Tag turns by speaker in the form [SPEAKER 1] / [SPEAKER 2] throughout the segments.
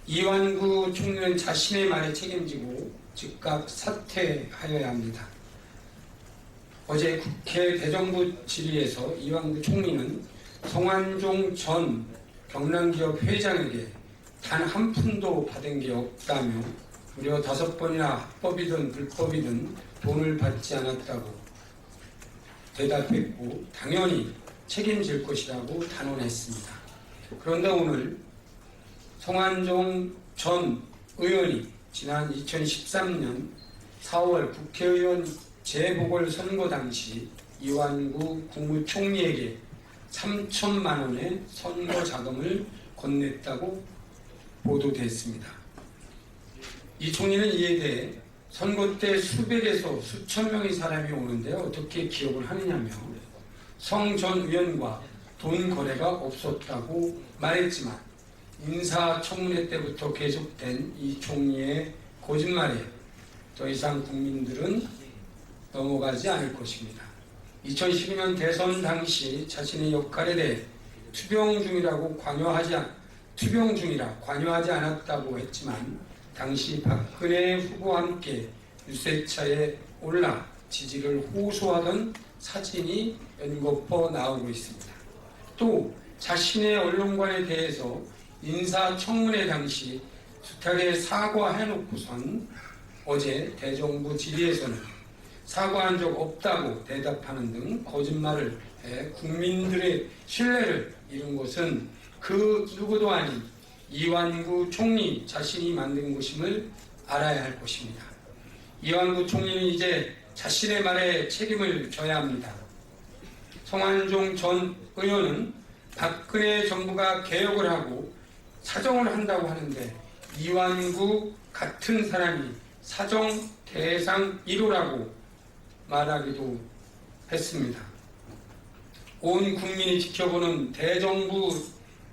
[SPEAKER 1] 이완구 총리는 자신의 말에 책임지고 즉각 사퇴하여야 합니다. 어제 국회 대정부 질의에서 이완구 총리는 성완종 전 경남기업 회장에게 단 한 푼도 받은 게 없다며 무려 5번이나 합법이든 불법이든 돈을 받지 않았다고 대답했고 당연히 책임질 것이라고 단언했습니다. 그런데 오늘 성완종 전 의원이 지난 2013년 4월 국회의원 재보궐선거 당시 이완구 국무총리에게 3천만 원의 선거 자금을 건넸다고 보도됐습니다. 이 총리는 이에 대해 선거 때 수백에서 수천 명의 사람이 오는데 어떻게 기억을 하느냐며 성 전 의원과 돈 거래가 없었다고 말했지만 인사청문회 때부터 계속된 이 총리의 거짓말에 더 이상 국민들은 넘어가지 않을 것입니다. 2012년 대선 당시 자신의 역할에 대해 투병 중이라 관여하지 않았다고 했지만 당시 박근혜 후보와 함께 유세차에 올라 지지를 호소하던 사진이 연거푸 나오고 있습니다. 또 자신의 언론관에 대해서 인사청문회 당시 숱하게 사과해놓고선 어제 대정부 질의에서는 사과한 적 없다고 대답하는 등 거짓말을 해 국민들의 신뢰를 잃은 것은 그 누구도 아닌 이완구 총리 자신이 만든 것임을 알아야 할 것입니다. 이완구 총리는 이제 자신의 말에 책임을 져야 합니다. 성완종 전 의원은 박근혜 정부가 개혁을 하고 사정을 한다고 하는데 이완구 같은 사람이 사정 대상 1호라고 말하기도 했습니다. 온 국민이 지켜보는 대정부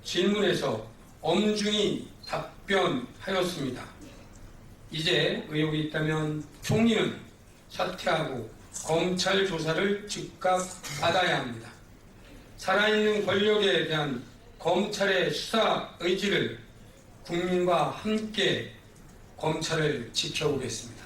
[SPEAKER 1] 질문에서 엄중히 답변하였습니다. 이제 의혹이 있다면 총리는 사퇴하고 검찰 조사를 즉각 받아야 합니다. 살아있는 권력에 대한 검찰의 수사 의지를 국민과 함께 검찰을 지켜보겠습니다.